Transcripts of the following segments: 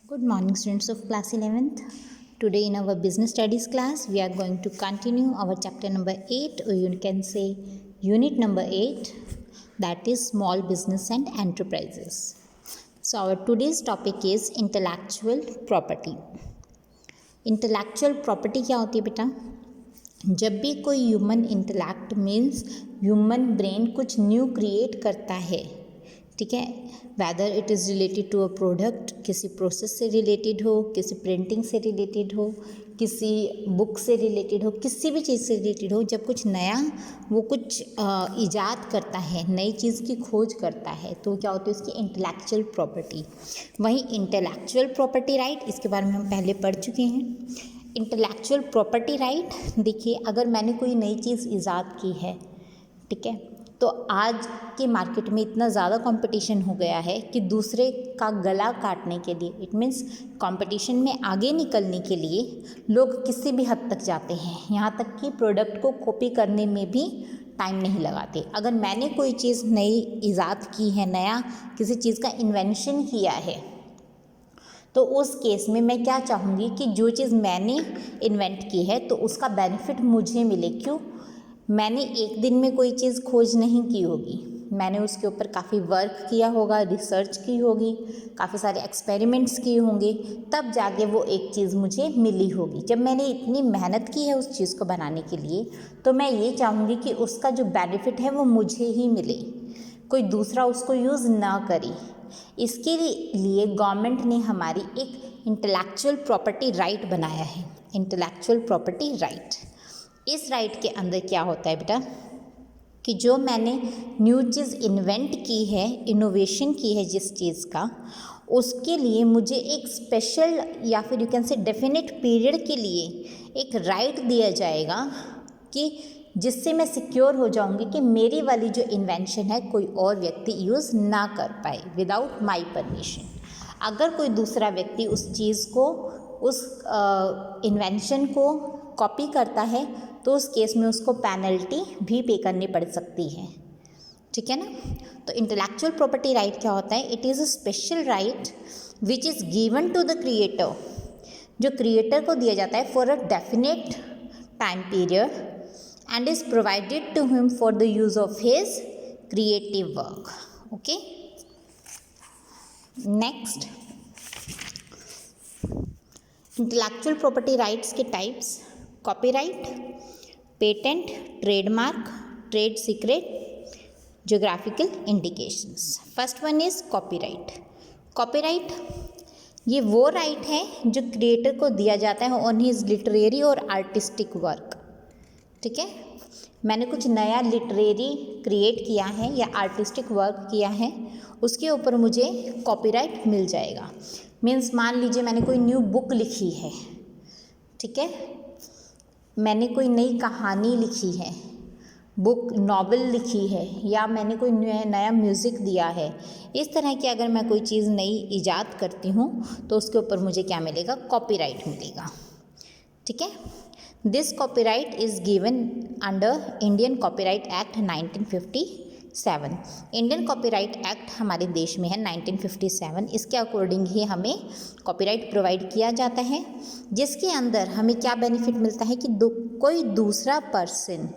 Good morning, students of class 11th. Today in our business studies class, we are going to continue our chapter number 8, or you can say unit number 8, that is small business and enterprises. So our today's topic is intellectual property. Intellectual property क्या होती है बेटा? जब भी कोई human intellect means human brain कुछ new create करता है, ठीक है, whether it is related to a product, किसी प्रोसेस से रिलेटेड हो, किसी प्रिंटिंग से रिलेटेड हो, किसी बुक से रिलेटेड हो, किसी भी चीज़ से रिलेटेड हो, जब कुछ नया वो कुछ ईजाद करता है, नई चीज़ की खोज करता है, तो क्या होती है उसकी इंटेलेक्चुअल प्रॉपर्टी। वहीं इंटेलेक्चुअल प्रॉपर्टी राइट, इसके बारे में हम पहले पढ़ चुके हैं। इंटेलेक्चुअल प्रॉपर्टी राइट, देखिए अगर मैंने कोई नई चीज़ ईजाद की है, ठीक है, तो आज के मार्केट में इतना ज़्यादा कंपटीशन हो गया है कि दूसरे का गला काटने के लिए, इट मीन्स कंपटीशन में आगे निकलने के लिए लोग किसी भी हद तक जाते हैं, यहाँ तक कि प्रोडक्ट को कॉपी करने में भी टाइम नहीं लगाते। अगर मैंने कोई चीज़ नई ईजाद की है, नया किसी चीज़ का इन्वेंशन किया है, तो उस केस में मैं क्या चाहूँगी कि जो चीज़ मैंने इन्वेंट की है तो उसका बेनिफिट मुझे मिले। क्यों? मैंने एक दिन में कोई चीज़ खोज नहीं की होगी, मैंने उसके ऊपर काफ़ी वर्क किया होगा, रिसर्च की होगी, काफ़ी सारे एक्सपेरिमेंट्स किए होंगे, तब जाके वो एक चीज़ मुझे मिली होगी। जब मैंने इतनी मेहनत की है उस चीज़ को बनाने के लिए, तो मैं ये चाहूँगी कि उसका जो बेनिफिट है वो मुझे ही मिले, कोई दूसरा उसको यूज़ ना करे। इसके लिए गवर्नमेंट ने हमारी एक इंटेलेक्चुअल प्रॉपर्टी राइट बनाया है, इंटेलेक्चुअल प्रॉपर्टी राइट। इस राइट के अंदर क्या होता है बेटा कि जो मैंने न्यू चीज़ इन्वेंट की है, इनोवेशन की है जिस चीज़ का, उसके लिए मुझे एक स्पेशल या फिर you can say definite period के लिए एक राइट दिया जाएगा कि जिससे मैं सिक्योर हो जाऊंगी कि मेरी वाली जो इन्वेंशन है कोई और व्यक्ति यूज़ ना कर पाए विदाउट माय परमिशन। अगर कोई दूसरा व्यक्ति उस चीज़ को, उस इन्वेंशन को कॉपी करता है तो उस केस में उसको पेनल्टी भी पे करनी पड़ सकती है, ठीक है ना। तो इंटेलेक्चुअल प्रॉपर्टी राइट क्या होता है? It is a special right which is given to the creator, जो क्रिएटर को दिया जाता है for a definite time period and is provided to him for the use of his creative work. Okay, next, intellectual property rights के types: copyright, patent, trademark, trade secret, geographical indications. First one is copyright. Copyright ये वो right है जो creator को दिया जाता है on his literary और आर्टिस्टिक वर्क, ठीक है। मैंने कुछ नया लिटरेरी क्रिएट किया है या आर्टिस्टिक वर्क किया है, उसके ऊपर मुझे कॉपीराइट मिल जाएगा। मीन्स मान लीजिए मैंने कोई न्यू बुक लिखी है, ठीक है, मैंने कोई नई कहानी लिखी है, बुक नॉवेल लिखी है, या मैंने कोई नया म्यूज़िक दिया है, इस तरह की अगर मैं कोई चीज़ नई ईजाद करती हूँ तो उसके ऊपर मुझे क्या मिलेगा? कॉपीराइट मिलेगा, ठीक है। This copyright is given under Indian copyright act 1957। Indian copyright act हमारे देश में है 1957, इसके अकॉर्डिंग ही हमें कॉपीराइट प्रोवाइड किया जाता है, जिसके अंदर हमें क्या बेनिफिट मिलता है कि कोई दूसरा पर्सन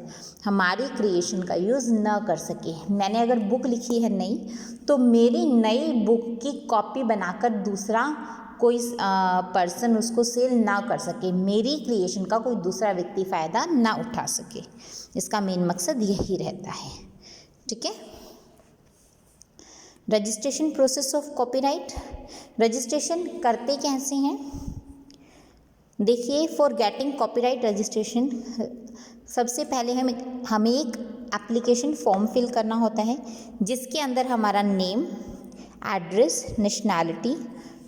हमारी क्रिएशन का यूज़ ना कर सके। मैंने अगर बुक लिखी है नई, तो मेरी नई बुक की कॉपी बनाकर दूसरा कोई पर्सन उसको सेल ना कर सके, मेरी क्रिएशन का कोई दूसरा व्यक्ति फ़ायदा ना उठा सके। इसका मेन मकसद यही रहता है, ठीक है। Registration process of copyright, registration करते कैसे हैं? देखिए, फॉर गेटिंग कॉपीराइट रजिस्ट्रेशन सबसे पहले हमें एक एप्लीकेशन फॉर्म फिल करना होता है, जिसके अंदर हमारा name, address, nationality,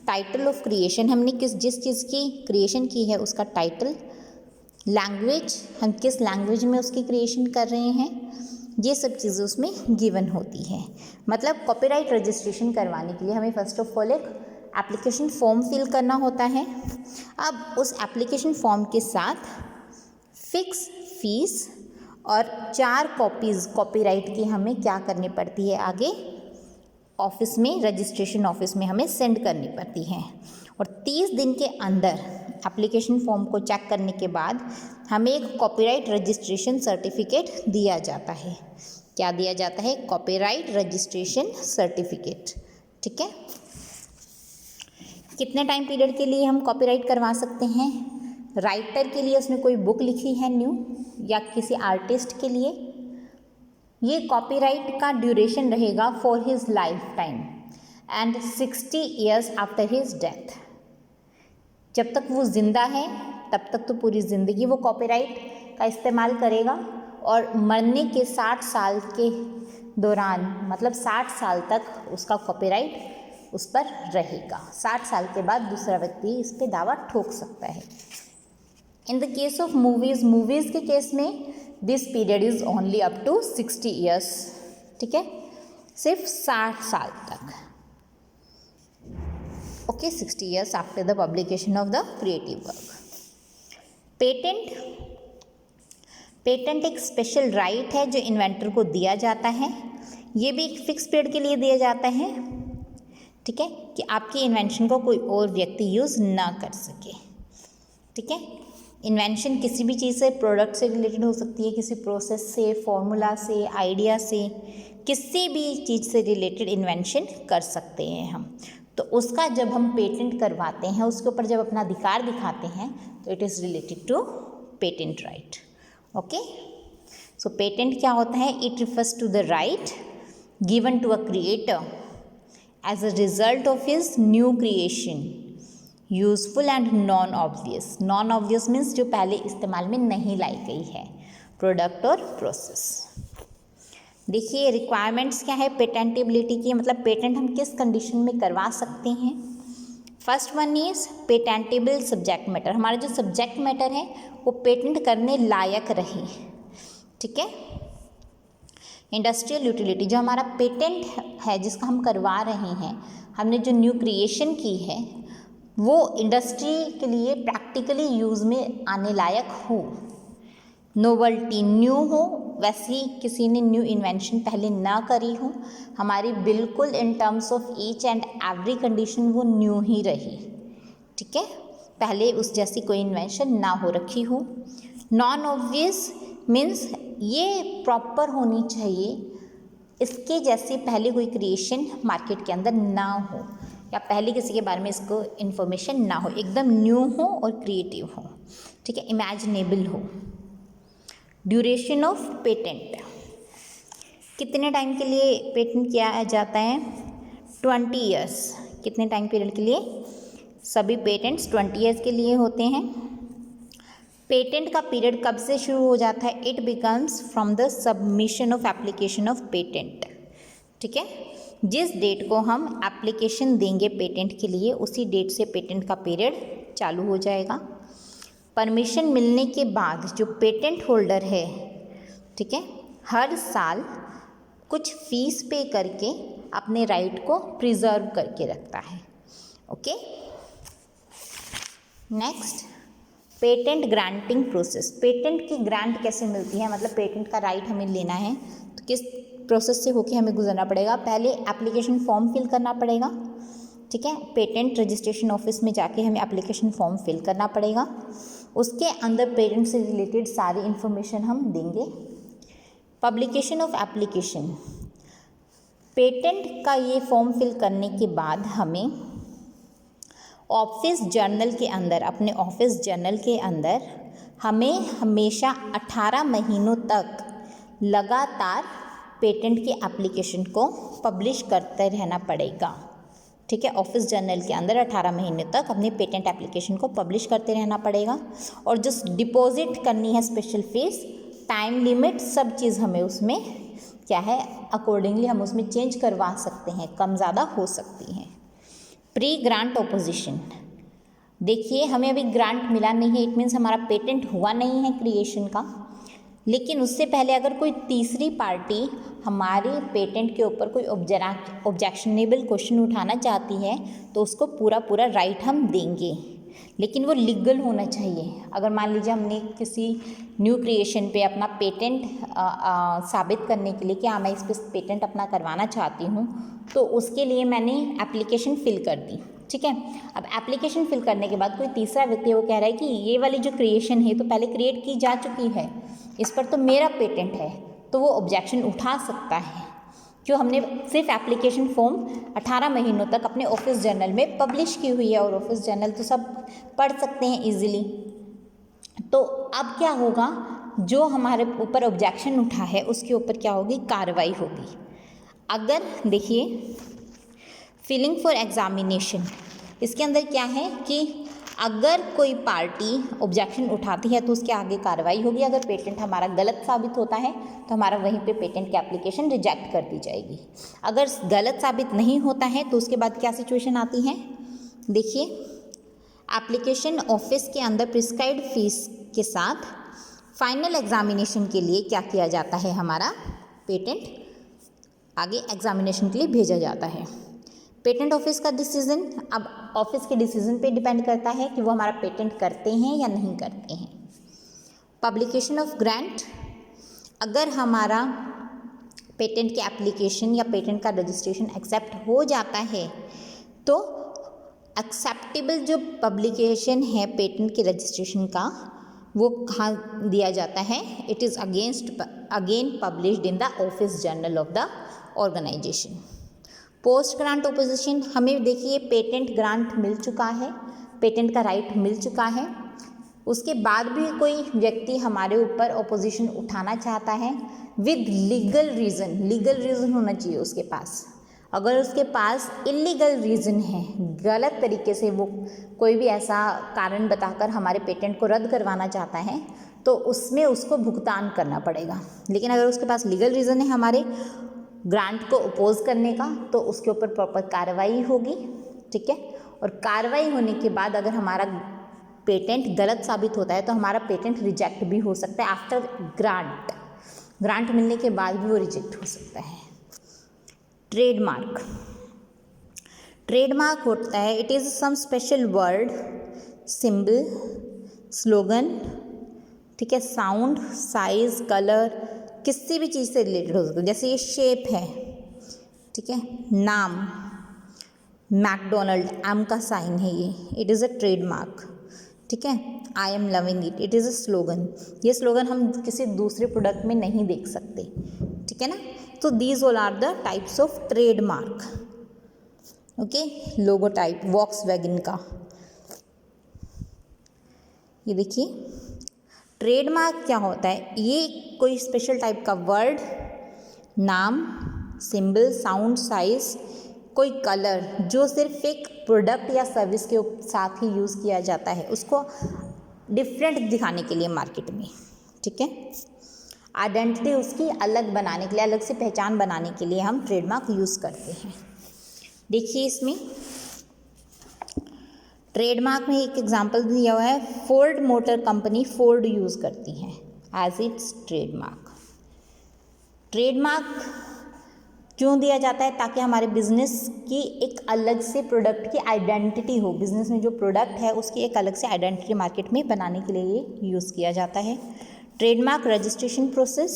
title of creation, हमने जिस चीज़ की क्रिएशन की है उसका टाइटल, लैंग्वेज, हम किस लैंग्वेज में उसकी क्रिएशन कर रहे हैं, ये सब चीज़ें उसमें गिवन होती है। मतलब कॉपीराइट रजिस्ट्रेशन करवाने के लिए हमें फर्स्ट ऑफ ऑल एक एप्लीकेशन फॉर्म फिल करना होता है। अब उस एप्लीकेशन फॉर्म के साथ फिक्स फीस और 4 कॉपीज़ कॉपीराइट की हमें क्या करनी पड़ती है? आगे ऑफिस में, रजिस्ट्रेशन ऑफिस में हमें सेंड करनी पड़ती है। और 30 दिन के अंदर एप्लीकेशन फॉर्म को चेक करने के बाद हमें एक कॉपीराइट रजिस्ट्रेशन सर्टिफिकेट दिया जाता है। क्या दिया जाता है? Copyright registration certificate. ठीक है, कितने टाइम पीरियड के लिए हम कॉपीराइट करवा सकते हैं? राइटर के लिए, उसने कोई बुक लिखी है न्यू, या किसी आर्टिस्ट के लिए, ये कॉपीराइट का ड्यूरेशन रहेगा for his life time and 60 years after his death. जब तक वो ज़िंदा है तब तक तो पूरी ज़िंदगी वो कॉपीराइट का इस्तेमाल करेगा, और मरने के 60 साल के दौरान, मतलब 60 साल तक उसका कॉपीराइट उस पर रहेगा। 60 साल के बाद दूसरा व्यक्ति इस पर दावा ठोक सकता है। In the case of movies के केस में this period is only up to 60 years. ठीक है, सिर्फ 60 साल तक। Okay, 60 years after the publication of the creative work. Patent एक स्पेशल राइट है जो इन्वेंटर को दिया जाता है। ये भी एक फिक्स पीरियड के लिए दिया जाता है। ठीक है, कि आपके इन्वेंशन को कोई और व्यक्ति यूज़ ना कर सके। ठीक है, इन्वेंशन किसी भी चीज़ से, प्रोडक्ट से रिलेटेड हो सकती है, किसी प्रोसेस से, फॉर्मूला से, आइडिया से, किसी भी चीज़ से रिलेटेड इन्वेंशन कर सकते हैं हम। तो उसका जब हम पेटेंट करवाते हैं, उसके ऊपर जब अपना अधिकार दिखाते हैं, तो it is related to patent right. Okay, so patent क्या होता है? It refers to the right given to a creator as a result of his new creation, useful and non obvious. Non obvious means जो पहले इस्तेमाल में नहीं लाई गई है, प्रोडक्ट और प्रोसेस। देखिए रिक्वायरमेंट्स क्या है पेटेंटेबिलिटी की, मतलब पेटेंट हम किस कंडीशन में करवा सकते हैं। First one is patentable subject matter. हमारा जो सब्जेक्ट मैटर है वो पेटेंट करने लायक रहे। ठीक है, इंडस्ट्रियल यूटिलिटी, जो हमारा पेटेंट है जिसका हम करवा रहे हैं, हमने जो न्यू क्रिएशन की है वो इंडस्ट्री के लिए प्रैक्टिकली यूज़ में आने लायक हो, नोवल्टी न्यू हो, वैसी किसी ने न्यू इन्वेंशन पहले ना करी हो, हमारी बिल्कुल in terms of each and every condition वो न्यू ही रही। ठीक है, पहले उस जैसी कोई इन्वेंशन ना हो रखी हो। नॉन ऑब्वियस मीन्स ये प्रॉपर होनी चाहिए, इसके जैसे पहले कोई क्रिएशन मार्केट के अंदर ना हो, या पहले किसी के बारे में इसको इन्फॉर्मेशन ना हो, एकदम न्यू हो और क्रिएटिव हो। ठीक है, इमेजिनेबल हो। ड्यूरेशन ऑफ पेटेंट, कितने टाइम के लिए पेटेंट किया जाता है? 20 ईयर्स। कितने टाइम पीरियड के लिए? सभी पेटेंट्स 20 ईयर्स के लिए होते हैं। पेटेंट का पीरियड कब से शुरू हो जाता है? It becomes from the submission of application of patent. ठीक है, जिस डेट को हम एप्लीकेशन देंगे पेटेंट के लिए, उसी डेट से पेटेंट का पीरियड चालू हो जाएगा। परमिशन मिलने के बाद जो पेटेंट होल्डर है, ठीक है, हर साल कुछ फीस पे करके अपने राइट को प्रिजर्व करके रखता है। Okay, next patent granting process. Patent की ग्रांट कैसे मिलती है, मतलब पेटेंट का राइट हमें लेना है तो किस प्रोसेस से होके हमें गुजरना पड़ेगा? पहले एप्लीकेशन फॉर्म फिल करना पड़ेगा। ठीक है, पेटेंट रजिस्ट्रेशन ऑफिस में जाके हमें एप्लीकेशन फॉर्म फिल करना पड़ेगा। उसके अंदर पेटेंट से रिलेटेड सारी इन्फॉर्मेशन हम देंगे। पब्लिकेशन ऑफ एप्लीकेशन, पेटेंट का ये फॉर्म फिल करने के बाद हमें ऑफिस जर्नल के अंदर, अपने ऑफिस जर्नल के अंदर हमें हमेशा 18 महीनों तक लगातार पेटेंट के एप्लीकेशन को पब्लिश करते रहना पड़ेगा। ठीक है, ऑफिस जर्नल के अंदर 18 महीने तक अपने पेटेंट एप्लीकेशन को पब्लिश करते रहना पड़ेगा। और जो डिपॉजिट करनी है स्पेशल फीस, टाइम लिमिट, सब चीज़ हमें उसमें क्या है अकॉर्डिंगली हम उसमें चेंज करवा सकते हैं, कम ज़्यादा हो सकती हैं। प्री ग्रांट ऑपोजिशन, देखिए हमें अभी ग्रांट मिला नहीं है, इट मीन्स हमारा पेटेंट हुआ नहीं है क्रिएशन का, लेकिन उससे पहले अगर कोई तीसरी पार्टी हमारे पेटेंट के ऊपर कोई ऑब्जेक्शनेबल क्वेश्चन उठाना चाहती है तो उसको पूरा राइट हम देंगे, लेकिन वो लीगल होना चाहिए। अगर मान लीजिए हमने किसी न्यू क्रिएशन पे अपना पेटेंट साबित करने के लिए कि हाँ मैं इस पर पेटेंट अपना करवाना चाहती हूँ, तो उसके लिए मैंने एप्लीकेशन फिल कर दी, ठीक है। अब एप्लीकेशन फिल करने के बाद कोई तीसरा व्यक्ति वो कह रहा है कि ये वाली जो क्रिएशन है तो पहले क्रिएट की जा चुकी है, इस पर तो मेरा पेटेंट है, तो वो ऑब्जेक्शन उठा सकता है। जो हमने सिर्फ एप्लीकेशन फॉर्म 18 महीनों तक अपने ऑफिस जर्नल में पब्लिश की हुई है, और ऑफिस जर्नल तो सब पढ़ सकते हैं इजीली। तो अब क्या होगा, जो हमारे ऊपर ऑब्जेक्शन उठा है उसके ऊपर क्या होगी, कार्रवाई होगी। अगर देखिए फिलिंग फॉर एग्जामिनेशन, इसके अंदर क्या है कि अगर कोई पार्टी ऑब्जेक्शन उठाती है तो उसके आगे कार्रवाई होगी। अगर पेटेंट हमारा गलत साबित होता है तो हमारा वहीं पे पेटेंट की एप्लीकेशन रिजेक्ट कर दी जाएगी। अगर गलत साबित नहीं होता है तो उसके बाद क्या सिचुएशन आती है, देखिए एप्लीकेशन ऑफिस के अंदर प्रिस्क्राइब्ड फीस के साथ फाइनल एग्जामिनेशन के लिए क्या किया जाता है, हमारा पेटेंट आगे एग्जामिनेशन के लिए भेजा जाता है। पेटेंट ऑफिस का डिसीजन, अब ऑफिस के डिसीजन पे डिपेंड करता है कि वो हमारा पेटेंट करते हैं या नहीं करते हैं। पब्लिकेशन ऑफ ग्रांट, अगर हमारा पेटेंट की एप्लीकेशन या पेटेंट का रजिस्ट्रेशन एक्सेप्ट हो जाता है तो एक्सेप्टेबल जो पब्लिकेशन है पेटेंट के रजिस्ट्रेशन का वो कहाँ दिया जाता है, it is again published in the office journal of the organisation. Post grant opposition, हमें देखिए पेटेंट ग्रांट मिल चुका है, पेटेंट का राइट मिल चुका है, उसके बाद भी कोई व्यक्ति हमारे ऊपर ओपोजिशन उठाना चाहता है विद लीगल रीज़न होना चाहिए उसके पास। अगर उसके पास इलीगल रीज़न है, गलत तरीके से वो कोई भी ऐसा कारण बताकर हमारे पेटेंट को रद्द करवाना चाहता है तो उसमें उसको भुगतान करना पड़ेगा। लेकिन अगर उसके पास लीगल रीज़न है हमारे ग्रांट को अपोज करने का तो उसके ऊपर प्रॉपर कार्रवाई होगी, ठीक है। और कार्रवाई होने के बाद अगर हमारा पेटेंट गलत साबित होता है तो हमारा पेटेंट रिजेक्ट भी हो सकता है। आफ्टर ग्रांट मिलने के बाद भी वो रिजेक्ट हो सकता है। ट्रेडमार्क होता है, it is some special word, symbol, slogan, ठीक है, साउंड, साइज, कलर, किसी भी चीज़ से रिलेटेड हो सकता है। जैसे ये शेप है, ठीक है, नाम मैकडोनल्ड, एम का साइन है ये, इट इज़ अ ट्रेडमार्क, ठीक है। I am loving it is a slogan, ये स्लोगन हम किसी दूसरे प्रोडक्ट में नहीं देख सकते, ठीक है ना। तो these all are the types of trademark, okay. Logo type Volkswagen का, ये देखिए ट्रेडमार्क क्या होता है, ये कोई स्पेशल टाइप का वर्ड, नाम, सिंबल, साउंड, साइज, कोई कलर जो सिर्फ एक प्रोडक्ट या सर्विस के साथ ही यूज़ किया जाता है, उसको डिफरेंट दिखाने के लिए मार्केट में, ठीक है। आइडेंटिटी उसकी अलग बनाने के लिए, अलग से पहचान बनाने के लिए हम ट्रेडमार्क यूज़ करते हैं। देखिए इसमें ट्रेडमार्क में एक एग्जांपल दिया हुआ है, Ford motor company Ford use करती है एज इट्स ट्रेडमार्क। ट्रेडमार्क क्यों दिया जाता है, ताकि हमारे बिजनेस की एक अलग से प्रोडक्ट की आइडेंटिटी हो, बिजनेस में जो प्रोडक्ट है उसकी एक अलग से आइडेंटिटी मार्केट में बनाने के लिए ये यूज़ किया जाता है। Trademark registration process,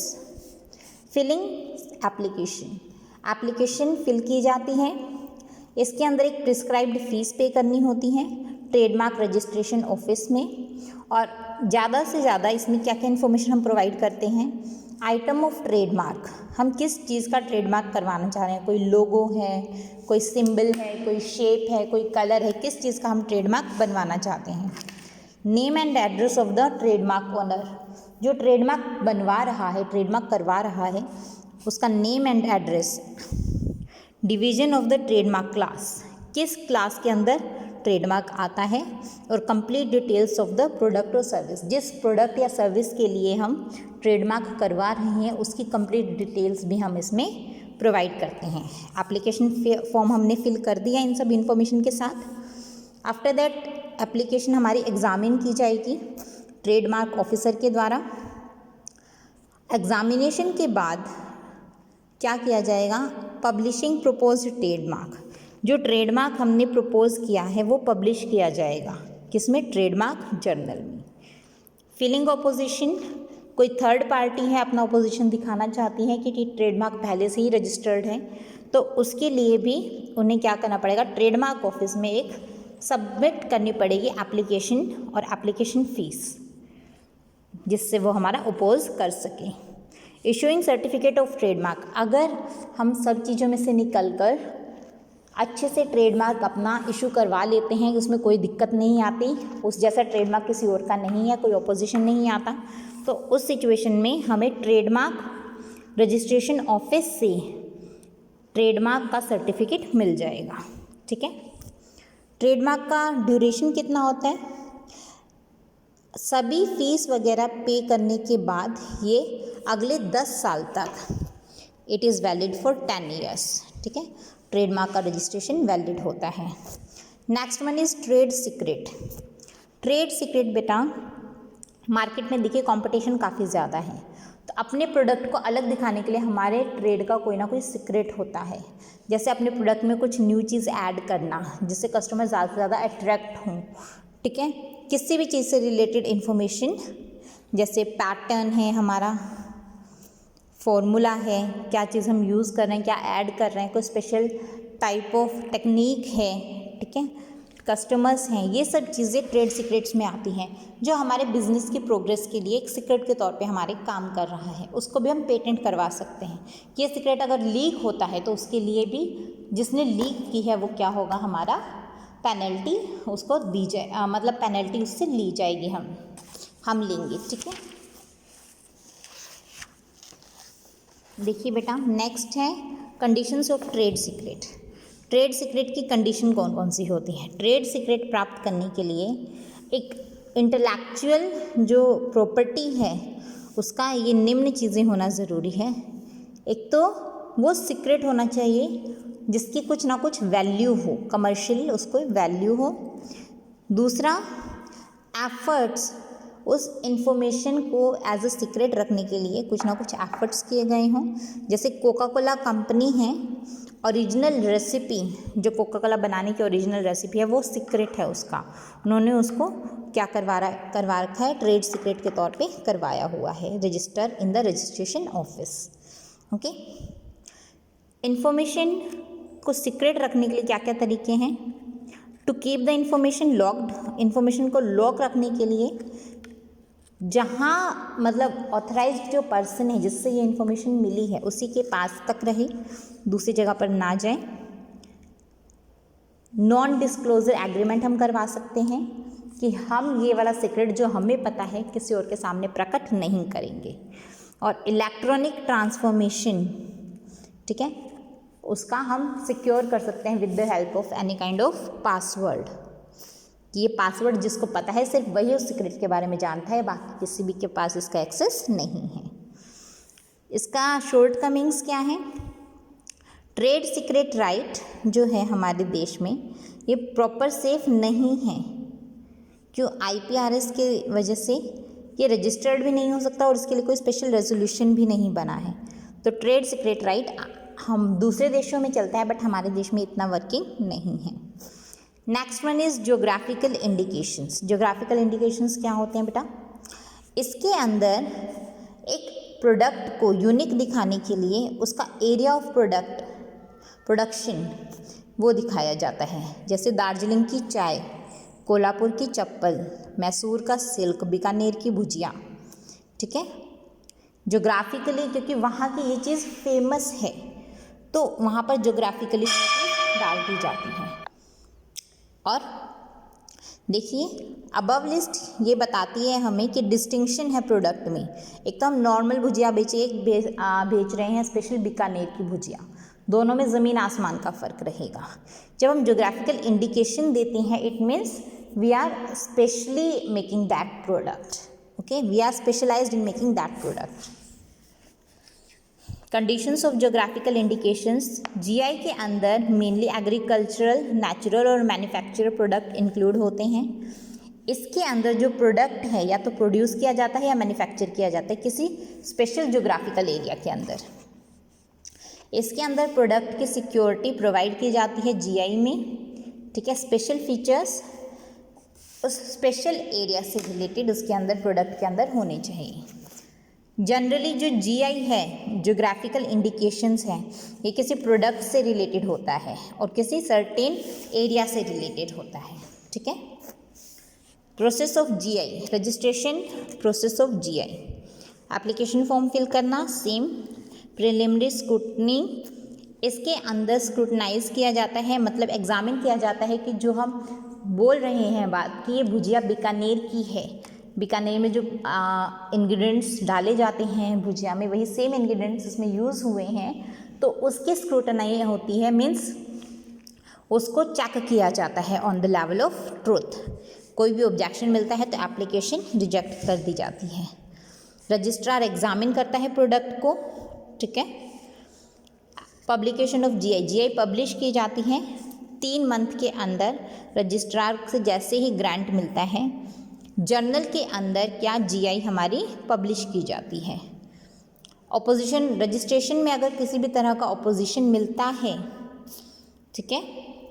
filing application fill की जाती है, इसके अंदर एक प्रिस्क्राइब्ड फीस पे करनी होती है ट्रेडमार्क रजिस्ट्रेशन ऑफिस में। और ज़्यादा से ज़्यादा इसमें क्या क्या इन्फॉर्मेशन हम प्रोवाइड करते हैं, आइटम ऑफ ट्रेडमार्क, हम किस चीज़ का ट्रेडमार्क करवाना चाह रहे हैं, कोई लोगो है, कोई सिंबल है, कोई शेप है, कोई कलर है, किस चीज़ का हम ट्रेडमार्क बनवाना चाहते हैं। Name and address of the trademark owner, जो ट्रेडमार्क बनवा रहा है, ट्रेडमार्क करवा रहा है, उसका name and address. Division of the trademark class, किस क्लास के अंदर ट्रेडमार्क आता है, और complete details of the product और सर्विस, जिस प्रोडक्ट या सर्विस के लिए हम ट्रेडमार्क करवा रहे हैं उसकी कंप्लीट डिटेल्स भी हम इसमें प्रोवाइड करते हैं। एप्लीकेशन फॉर्म हमने फिल कर दिया इन सब इन्फॉर्मेशन के साथ। आफ्टर दैट एप्लीकेशन हमारी एग्जामिन की जाएगी ट्रेडमार्क ऑफिसर के द्वारा। एग्जामिनेशन के बाद क्या किया जाएगा, पब्लिशिंग प्रपोज्ड ट्रेडमार्क, जो ट्रेडमार्क हमने प्रपोज किया है वो पब्लिश किया जाएगा, किसमें, ट्रेडमार्क जर्नल में। फिलिंग ऑपोजिशन, कोई थर्ड पार्टी है अपना ऑपोजिशन दिखाना चाहती है कि ट्रेडमार्क पहले से ही रजिस्टर्ड है तो उसके लिए भी उन्हें क्या करना पड़ेगा, ट्रेडमार्क ऑफिस में एक सबमिट करनी पड़ेगी एप्लीकेशन और एप्लीकेशन फ़ीस, जिससे वो हमारा अपोज कर सके। इशूइंग सर्टिफिकेट ऑफ ट्रेडमार्क, अगर हम सब चीज़ों में से निकल कर अच्छे से ट्रेडमार्क अपना इशू करवा लेते हैं, उसमें कोई दिक्कत नहीं आती, उस जैसा ट्रेडमार्क किसी और का नहीं है, कोई ऑपोजिशन नहीं आता, तो उस सिचुएशन में हमें ट्रेडमार्क रजिस्ट्रेशन ऑफिस से ट्रेडमार्क का सर्टिफिकेट मिल जाएगा। ठीक है। ट्रेडमार्क का ड्यूरेशन कितना होता है, सभी फीस वगैरह पे करने के बाद ये अगले 10 साल तक it is valid for 10 years. ठीक है, ट्रेडमार्क का रजिस्ट्रेशन वैलिड होता है। Next one is trade secret. Trade secret बेटा, मार्केट में देखिए कंपटीशन काफ़ी ज़्यादा है, तो अपने प्रोडक्ट को अलग दिखाने के लिए हमारे ट्रेड का कोई ना कोई सीक्रेट होता है। जैसे अपने प्रोडक्ट में कुछ न्यू चीज़ ऐड करना, जिससे कस्टमर ज़्यादा से ज़्यादा अट्रैक्ट हों। ठीक है, किसी भी चीज़ से रिलेटेड इन्फॉर्मेशन, जैसे पैटर्न है हमारा, फॉर्मूला है, क्या चीज़ हम यूज़ कर रहे हैं, क्या ऐड कर रहे हैं, कोई स्पेशल टाइप ऑफ टेक्निक है। ठीक है, कस्टमर्स हैं, ये सब चीज़ें ट्रेड सीक्रेट्स में आती हैं, जो हमारे बिजनेस की प्रोग्रेस के लिए एक सीक्रेट के तौर पे हमारे काम कर रहा है, उसको भी हम पेटेंट करवा सकते हैं। ये सीक्रेट अगर लीक होता है तो उसके लिए भी जिसने लीक की है वो क्या होगा, हमारा पेनल्टी उसको दी जाए, मतलब पेनल्टी उससे ली जाएगी, हम लेंगे। ठीक है, देखिए बेटा नेक्स्ट है conditions of trade secret. Trade secret की कंडीशन कौन कौन सी होती है। ट्रेड सीक्रेट प्राप्त करने के लिए एक इंटेलेक्चुअल जो प्रॉपर्टी है उसका ये निम्न चीज़ें होना ज़रूरी है। एक तो वो सीक्रेट होना चाहिए जिसकी कुछ ना कुछ वैल्यू हो, कमर्शियल उसको वैल्यू हो। दूसरा, एफर्ट्स, उस इंफॉर्मेशन को एज अ सीक्रेट रखने के लिए कुछ ना कुछ एफर्ट्स किए गए हों। जैसे कोका कोला कंपनी है, ओरिजिनल रेसिपी जो कोका कोला बनाने की ओरिजिनल रेसिपी है वो सीक्रेट है उसका, उन्होंने उसको क्या करवा रखा है, ट्रेड सीक्रेट के तौर पे करवाया हुआ है, register in the registration office. Okay, information को सीक्रेट रखने के लिए क्या क्या तरीके हैं। To keep the information locked, information को लॉक रखने के लिए जहाँ मतलब ऑथराइज्ड जो पर्सन है जिससे ये इन्फॉर्मेशन मिली है उसी के पास तक रहे, दूसरी जगह पर ना जाए। नॉन डिस्क्लोजर एग्रीमेंट हम करवा सकते हैं कि हम ये वाला सीक्रेट जो हमें पता है किसी और के सामने प्रकट नहीं करेंगे। और इलेक्ट्रॉनिक ट्रांसफॉर्मेशन, ठीक है, उसका हम सिक्योर कर सकते हैं with the help of any kind of password. ये पासवर्ड जिसको पता है सिर्फ वही उस सीक्रेट के बारे में जानता है, बाकी किसी भी के पास इसका एक्सेस नहीं है। इसका शॉर्ट कमिंग्स क्या है। ट्रेड सीक्रेट राइट जो है हमारे देश में ये प्रॉपर सेफ नहीं है, क्यों, IPRS के वजह से ये रजिस्टर्ड भी नहीं हो सकता और इसके लिए कोई स्पेशल रेजोल्यूशन भी नहीं बना है। तो ट्रेड सीक्रेट राइट हम दूसरे देशों में चलता है बट हमारे देश में इतना वर्किंग नहीं है। Next one is geographical indications. Geographical indications क्या होते हैं बेटा, इसके अंदर एक प्रोडक्ट को यूनिक दिखाने के लिए उसका एरिया ऑफ प्रोडक्शन वो दिखाया जाता है। जैसे दार्जिलिंग की चाय, कोल्हापुर की चप्पल, मैसूर का सिल्क, बीकानेर की भुजिया। ठीक है, ज्योग्राफिकली क्योंकि वहाँ की ये चीज़ फेमस है तो वहाँ पर ज्योग्राफिकली डाल दी जाती है। और देखिए अबव लिस्ट ये बताती है हमें कि डिस्टिंक्शन है प्रोडक्ट में। एक तो हम नॉर्मल भुजिया बेच रहे हैं स्पेशल बीकानेर की भुजिया, दोनों में ज़मीन आसमान का फ़र्क रहेगा। जब हम ज्योग्राफिकल इंडिकेशन देते हैं it means we are specially making that product. Okay, we are specialised in making that product. Conditions of geographical indications, GI के अंदर मेनली एग्रीकल्चरल, नेचुरल और मैन्युफैक्चरर प्रोडक्ट इंक्लूड होते हैं। इसके अंदर जो प्रोडक्ट है या तो प्रोड्यूस किया जाता है या मैन्युफैक्चर किया जाता है किसी स्पेशल ज्योग्राफिकल एरिया के अंदर। इसके अंदर प्रोडक्ट की सिक्योरिटी प्रोवाइड की जाती है GI में। ठीक है, स्पेशल फीचर्स उस स्पेशल एरिया से रिलेटेड उसके अंदर प्रोडक्ट के अंदर होने चाहिए। जनरली जो जीआई है, जोग्राफिकल इंडिकेशंस हैं, ये किसी प्रोडक्ट से रिलेटेड होता है और किसी सर्टेन एरिया से रिलेटेड होता है, ठीक है। Process of GI, registration process of GI, application form fill करना, सेम प्रिलिमिनरी स्क्रूटनी, इसके अंदर स्क्रूटनाइज किया जाता है, मतलब एग्जामिन किया जाता है कि जो हम बोल रहे हैं बात कि ये भुजिया बीकानेर की है, बीकानेर में जो इंग्रेडिएंट्स डाले जाते हैं भुजिया में वही सेम इंग्रेडिएंट्स इसमें यूज़ हुए हैं, तो उसकी स्क्रूटनाई होती है, मीन्स उसको चेक किया जाता है on the level of truth. कोई भी ऑब्जेक्शन मिलता है तो एप्लीकेशन रिजेक्ट कर दी जाती है। रजिस्ट्रार एग्जामिन करता है प्रोडक्ट को, ठीक है। Publication of GI, GI publish की जाती है 3 मंथ के अंदर। रजिस्ट्रार से जैसे ही ग्रांट मिलता है, जर्नल के अंदर क्या जीआई हमारी पब्लिश की जाती है। ऑपोजिशन, रजिस्ट्रेशन में अगर किसी भी तरह का ऑपोजिशन मिलता है, ठीक है,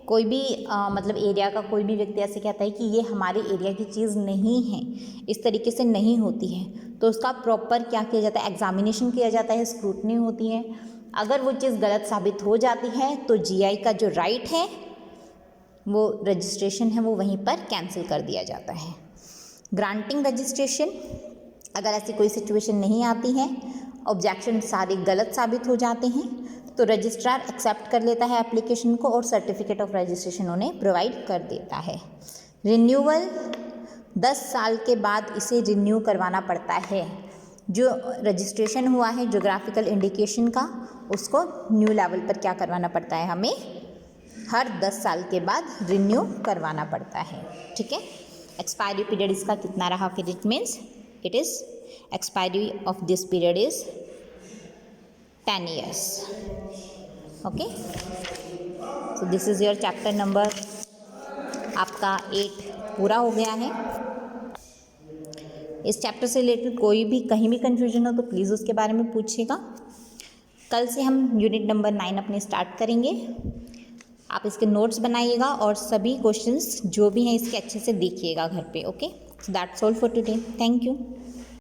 कोई भी मतलब एरिया का कोई भी व्यक्ति ऐसे कहता है कि ये हमारे एरिया की चीज़ नहीं है, इस तरीके से नहीं होती है, तो उसका प्रॉपर क्या किया जाता है, एग्जामिनेशन किया जाता है, स्क्रूटनी होती है। अगर वो चीज़ गलत साबित हो जाती है तो जीआई का जो राइट है, वो रजिस्ट्रेशन है, वो वहीं पर कैंसिल कर दिया जाता है। ग्रांटिंग रजिस्ट्रेशन, अगर ऐसी कोई सिचुएशन नहीं आती है, ऑब्जेक्शन सारे गलत साबित हो जाते हैं, तो रजिस्ट्रार एक्सेप्ट कर लेता है एप्लीकेशन को और सर्टिफिकेट ऑफ रजिस्ट्रेशन उन्हें प्रोवाइड कर देता है। रिन्यूअल, 10 साल के बाद इसे रिन्यू करवाना पड़ता है। जो रजिस्ट्रेशन हुआ है जोग्राफिकल इंडिकेशन का, उसको न्यू लेवल पर क्या करवाना पड़ता है, हमें हर 10 साल के बाद रिन्यू करवाना पड़ता है, ठीक है। एक्सपायरी पीरियड इसका कितना रहा, फिर it means it is expiry of this period is 10 years, okay. So this is your chapter number, आपका 8 पूरा हो गया है। इस चैप्टर से रिलेटेड कोई भी कहीं भी कन्फ्यूजन हो तो प्लीज़ उसके बारे में पूछिएगा। कल से हम यूनिट नंबर 9 अपने स्टार्ट करेंगे। आप इसके नोट्स बनाइएगा और सभी क्वेश्चंस जो भी हैं इसके अच्छे से देखिएगा घर पे, okay. So that's all for today, thank you.